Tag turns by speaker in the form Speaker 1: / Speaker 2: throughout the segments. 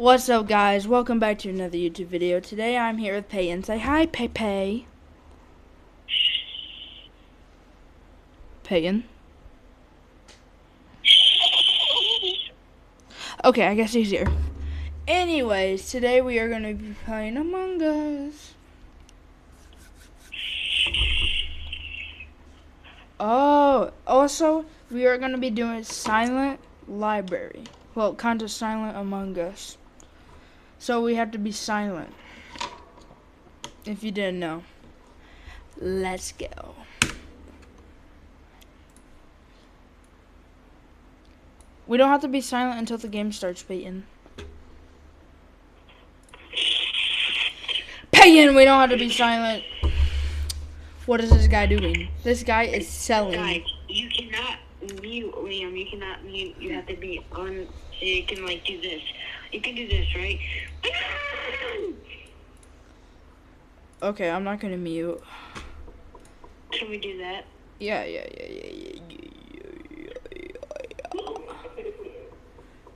Speaker 1: What's up, guys? Welcome back to another YouTube video. Today I'm here with Peyton. Say hi, Pepe. Peyton. Okay, I guess he's here. Anyways, today we are going to be playing Among Us. Oh, also, we are going to be doing Silent Library. Well, kind of Silent Among Us. So we have to be silent. If you didn't know. Let's go. We don't have to be silent until the game starts, Peyton. Peyton, we don't have to be silent. What is this guy doing? This guy is selling.
Speaker 2: Guys, you cannot mute, Liam. You cannot mute. You have to be on, so you can, like, do this. You can do this, right?
Speaker 1: Okay, I'm not gonna mute.
Speaker 2: Can we do that?
Speaker 1: Yeah.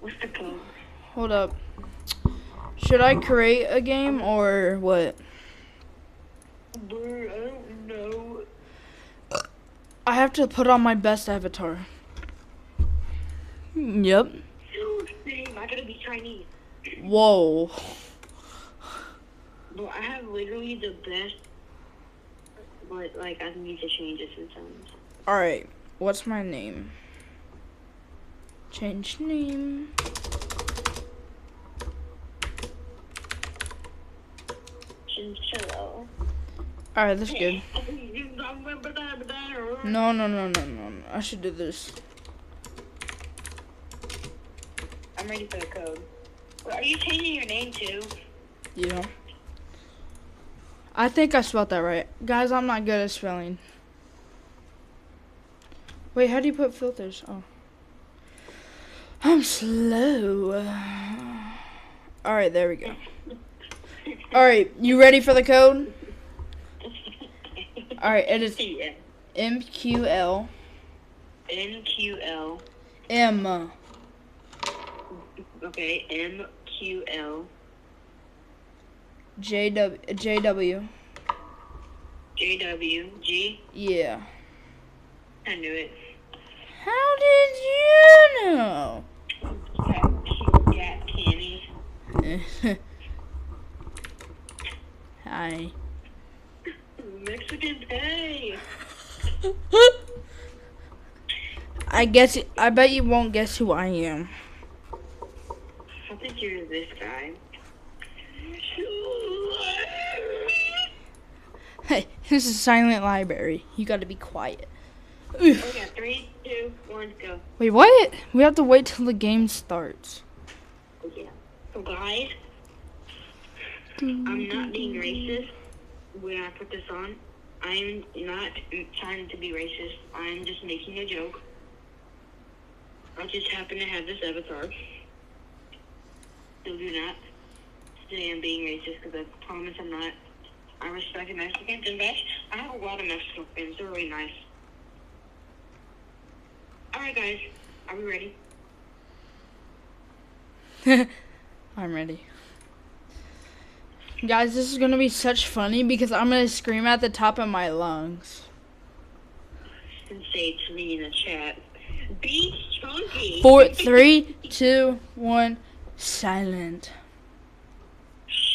Speaker 2: What's the code?
Speaker 1: Hold up. Should I create a game or what?
Speaker 2: I don't know.
Speaker 1: I have to put on my best avatar. Yep.
Speaker 2: Same. I gotta be Chinese.
Speaker 1: Whoa.
Speaker 2: But I have literally the best, but, like, I need to change it sometimes.
Speaker 1: Alright, what's my name? Change name.
Speaker 2: Chinchilla.
Speaker 1: Alright, that's good. No. I should do this.
Speaker 2: I'm ready for the code. Are you changing your name too?
Speaker 1: Yeah. I think I spelled that right. Guys, I'm not good at spelling. Wait, how do you put filters? Oh. I'm slow. Alright, there we go. Alright, you ready for the code? Alright, it is MQL
Speaker 2: NQL.
Speaker 1: M.
Speaker 2: Okay, MQL.
Speaker 1: JW.
Speaker 2: JWG.
Speaker 1: Yeah.
Speaker 2: I knew it.
Speaker 1: How did you know?
Speaker 2: Cat candy.
Speaker 1: Hi.
Speaker 2: Mexican pay.
Speaker 1: I bet you won't guess who I am.
Speaker 2: I think you're this guy.
Speaker 1: Hey, this is Silent Library. You gotta be quiet.
Speaker 2: Okay, 3, 2, 1, go.
Speaker 1: Wait, what? We have to wait till the game starts.
Speaker 2: Yeah. So guys, I'm not being racist when I put this on. I'm not trying to be racist. I'm just making a joke. I just happen to have this avatar. So do not say I'm being racist because I promise I'm not. I respect Mexicans, and I have a lot of Mexican friends. They're really nice. Alright guys, are we ready?
Speaker 1: I'm ready. Guys, this is gonna be such funny because I'm gonna scream at the top of my lungs.
Speaker 2: And say it to me in the chat. Be chunky.
Speaker 1: 4, 3, 2, 1, silent. Shh.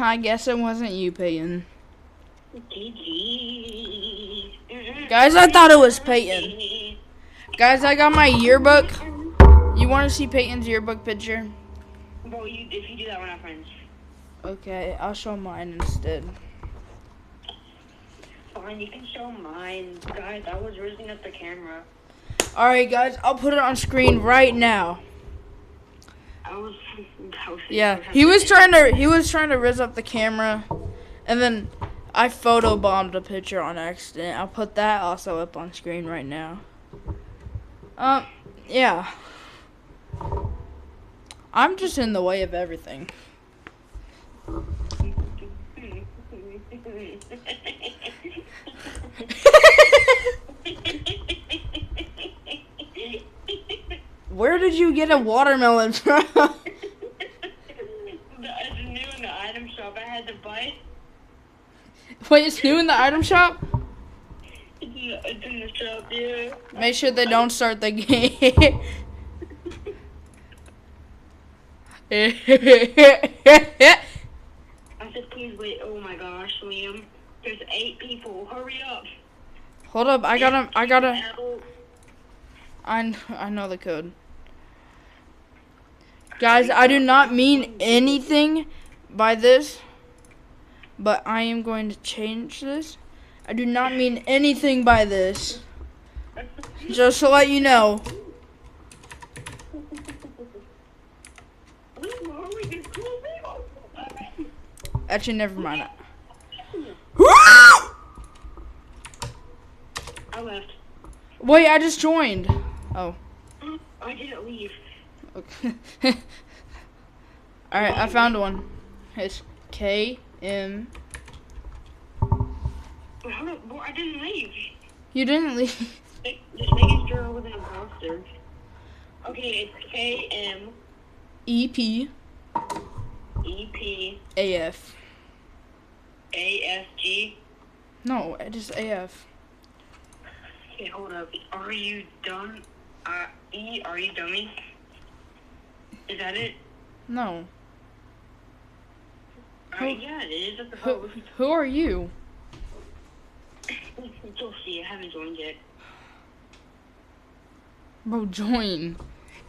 Speaker 1: I guess it wasn't you, Peyton.
Speaker 2: GG.
Speaker 1: Guys, I thought it was Peyton. Guys, I got my yearbook. You want to see Peyton's yearbook picture?
Speaker 2: Bro, if you do that, we're not friends.
Speaker 1: Okay, I'll show mine instead.
Speaker 2: Fine, you can show mine. Guys, I was raising up the camera.
Speaker 1: Alright, guys, I'll put it on screen right now. Yeah, he was trying to raise up the camera, and then I photobombed a picture on accident. I'll put that also up on screen right now. Yeah. I'm just in the way of everything. Where did you get a watermelon from?
Speaker 2: It's new in the item shop. I had to buy it.
Speaker 1: Wait, it's new in the item shop?
Speaker 2: It's in the shop, yeah.
Speaker 1: Make sure they don't start the game.
Speaker 2: I said, please wait. Oh my gosh, Liam. There's 8 people. Hurry up.
Speaker 1: Hold up, I gotta. I know the code. Guys, I do not mean anything by this, but I am going to change this. I do not mean anything by this. Just to let you know. Actually, never mind.
Speaker 2: I left.
Speaker 1: Wait, I just joined. Oh.
Speaker 2: I didn't leave.
Speaker 1: Okay. Alright, I found one. It's KM.
Speaker 2: Hold up, I didn't leave.
Speaker 1: You didn't leave.
Speaker 2: Just making sure I wasn't an imposter. Okay, it's KM.
Speaker 1: EP.
Speaker 2: EP.
Speaker 1: AF.
Speaker 2: ASG.
Speaker 1: No, just AF.
Speaker 2: Okay, hold up. Are you dumb? Are you dummy? Is that it?
Speaker 1: No.
Speaker 2: Yeah, it is. I suppose.
Speaker 1: Who are you?
Speaker 2: You'll see. I haven't joined yet.
Speaker 1: Bro, join.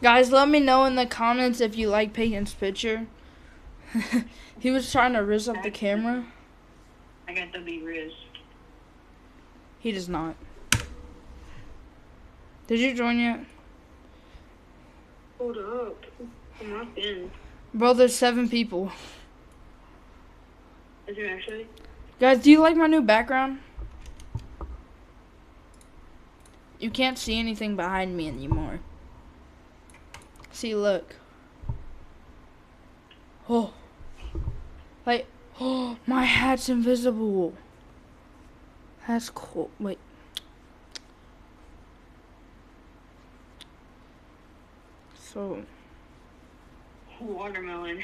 Speaker 1: Guys, let me know in the comments if you like Peyton's picture. He was trying to riz up the camera.
Speaker 2: I got the big riz.
Speaker 1: He does not. Did you join yet?
Speaker 2: Hold up. I'm not in.
Speaker 1: Bro, there's 7 people.
Speaker 2: Is there actually?
Speaker 1: Guys, do you like my new background? You can't see anything behind me anymore. See, look. Oh. Like, oh, my hat's invisible. That's cool. Wait. So.
Speaker 2: Watermelon.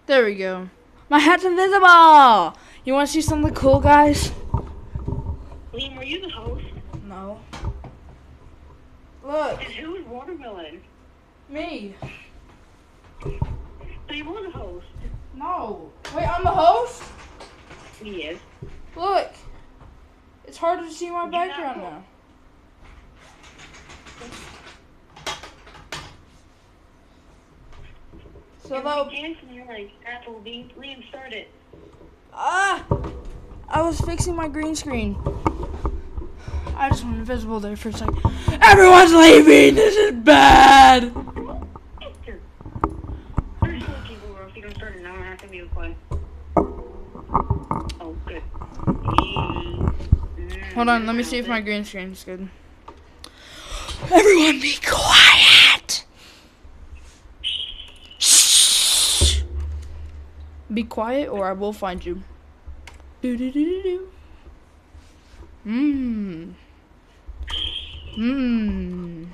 Speaker 1: There we go. My hat's invisible! You want to see something cool, guys?
Speaker 2: Liam, are you the host?
Speaker 1: No. Look.
Speaker 2: And who is Watermelon?
Speaker 1: Me.
Speaker 2: So you are the host?
Speaker 1: No. Wait, I'm the host?
Speaker 2: Yes.
Speaker 1: Look. It's hard to see my background now. So
Speaker 2: You're
Speaker 1: that.
Speaker 2: dancing, you're like, Apple, Liam, start it.
Speaker 1: Ah! I was fixing my green screen. I just went invisible there for a second. Everyone's leaving! This is bad!
Speaker 2: There's 4 people, bro. If you don't start it now, we're not gonna be quiet. Oh, good.
Speaker 1: Hold on, let me see if my green screen is good. Everyone be quiet! Shh! Be quiet or I will find you. Do do do do do. Mmm. Mmm.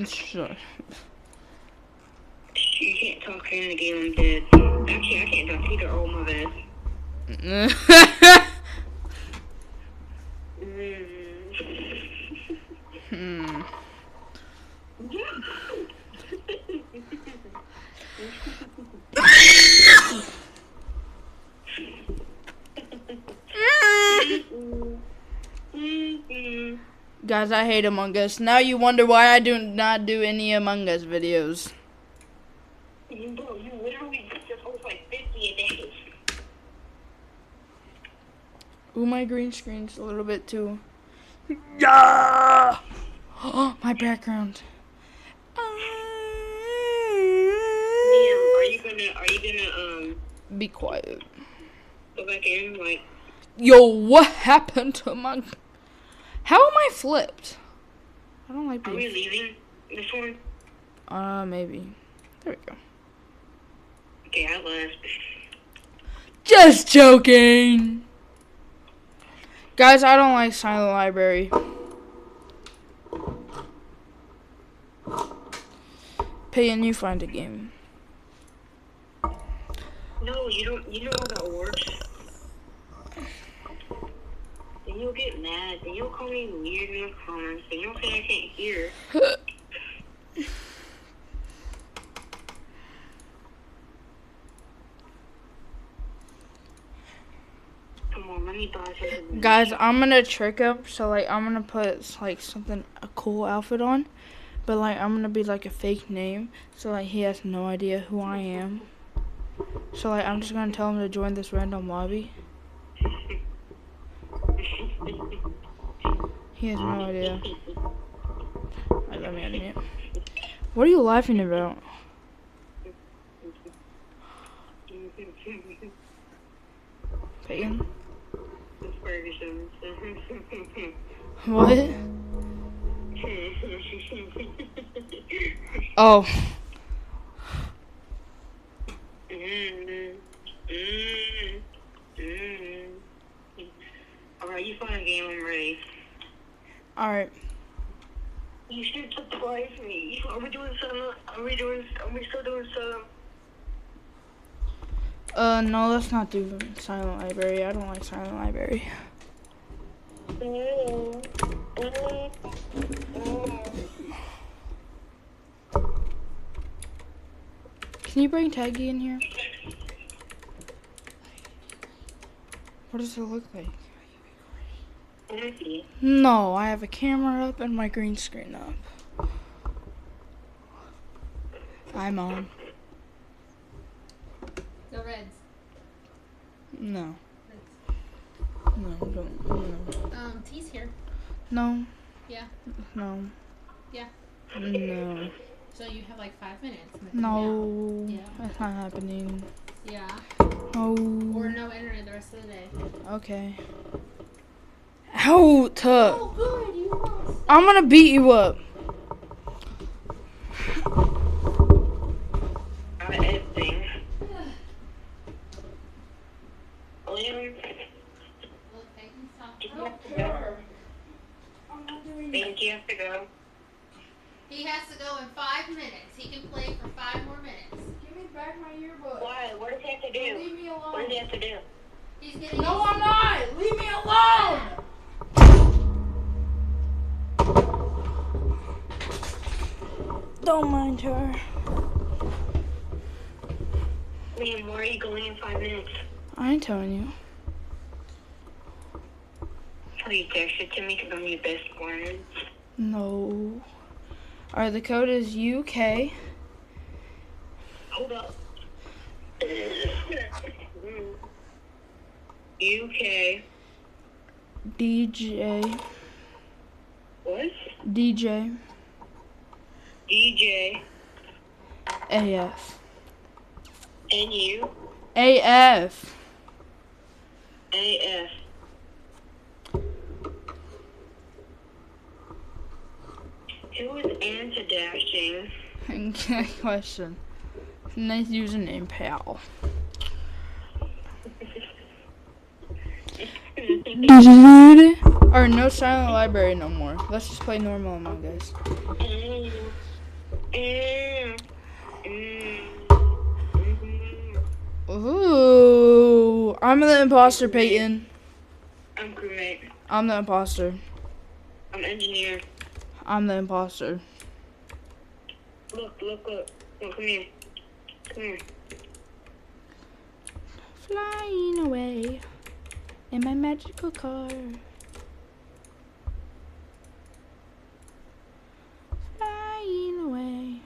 Speaker 1: Sure.
Speaker 2: You can't talk in the game, I'm dead. Actually, I can't talk either. Oh, my bad.
Speaker 1: Guys, I hate Among Us. Now you wonder why I do not do any Among Us videos.
Speaker 2: Bro, you literally just post like 50 a day.
Speaker 1: Ooh, my green screen's a little bit too. Yeah! Oh, my background.
Speaker 2: Liam, are you gonna
Speaker 1: Be quiet.
Speaker 2: go back in, like...
Speaker 1: Yo, what happened to my... How am I flipped? I don't like
Speaker 2: Are we
Speaker 1: being...
Speaker 2: leaving this one?
Speaker 1: Maybe. There we go.
Speaker 2: Okay, I left.
Speaker 1: Just joking! Guys, I don't like Silent Library. Peyton, you find a game.
Speaker 2: No, you don't. You know how that works. Then you'll get mad. Then you'll call me weird in the comments. Then you'll say I can't hear. Come on, let me buy something.
Speaker 1: Guys, I'm gonna trick him. So, like, I'm gonna put, like, a cool outfit on. But, like, I'm gonna be, like, a fake name. So, like, he has no idea who I am. So, like, I'm just gonna tell him to join this random lobby. He has no idea. Alright, let me unmute. What are you laughing about? Peyton? What? Oh.
Speaker 2: Alright, you find a game, I'm ready.
Speaker 1: Alright.
Speaker 2: You should surprise me. Are we still doing some?
Speaker 1: No, let's not do Silent Library. I don't like Silent Library. Can you bring Taggy in here? What does it look like? No, I have a camera up and my green screen up. I'm on.
Speaker 3: Go Reds.
Speaker 1: No. No, don't. No.
Speaker 3: T's here.
Speaker 1: No.
Speaker 3: Yeah.
Speaker 1: No.
Speaker 3: Yeah.
Speaker 1: No.
Speaker 3: So you have like 5 minutes.
Speaker 1: No.
Speaker 3: Yeah.
Speaker 1: That's not happening.
Speaker 3: Yeah.
Speaker 1: No.
Speaker 3: Or no internet the rest of the day.
Speaker 1: Okay. Out.
Speaker 3: Oh, good. You lost.
Speaker 1: I'm gonna beat you up.
Speaker 2: I'm editing. William,
Speaker 3: Okay, stop.
Speaker 2: you have to go. Think you have to go.
Speaker 3: He has to go in 5 minutes. He can play for 5 more minutes.
Speaker 1: Give me back my earbud.
Speaker 2: Why? What does he have to do?
Speaker 1: Leave me alone.
Speaker 2: What does he have to do?
Speaker 3: He's getting.
Speaker 1: No, I'm not. Leave me alone. Don't mind her.
Speaker 2: Liam, where are you going in 5 minutes?
Speaker 1: I ain't telling you.
Speaker 2: Please text it to me because I'm your best friend.
Speaker 1: No. Alright, the code is UK.
Speaker 2: Hold up. UK.
Speaker 1: DJ.
Speaker 2: What?
Speaker 1: DJ.
Speaker 2: DJ.
Speaker 1: AF.
Speaker 2: NU.
Speaker 1: AF.
Speaker 2: AF. Who is anti-dashing?
Speaker 1: Good question. Nice username, pal. Or no silent library no more. Let's just play normal Among Us. Ooh, I'm the imposter, Peyton.
Speaker 2: I'm crewmate.
Speaker 1: I'm the imposter.
Speaker 2: I'm engineer.
Speaker 1: I'm the imposter.
Speaker 2: Look. Look, come here. Come here.
Speaker 1: Flying away in my magical car. Flying away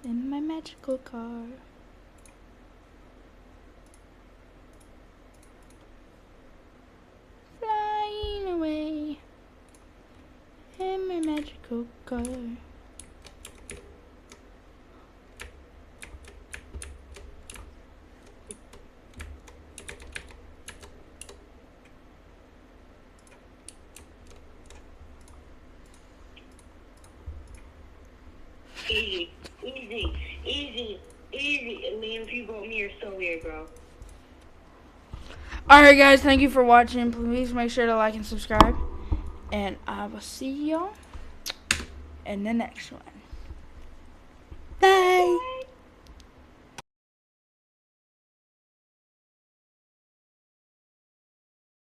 Speaker 1: in my magical car. Flying away in my magical car.
Speaker 2: Easy. And man, if you vote me, you're so weird, bro.
Speaker 1: Alright guys, thank you for watching. Please make sure to like and subscribe. And I will see y'all in the next one.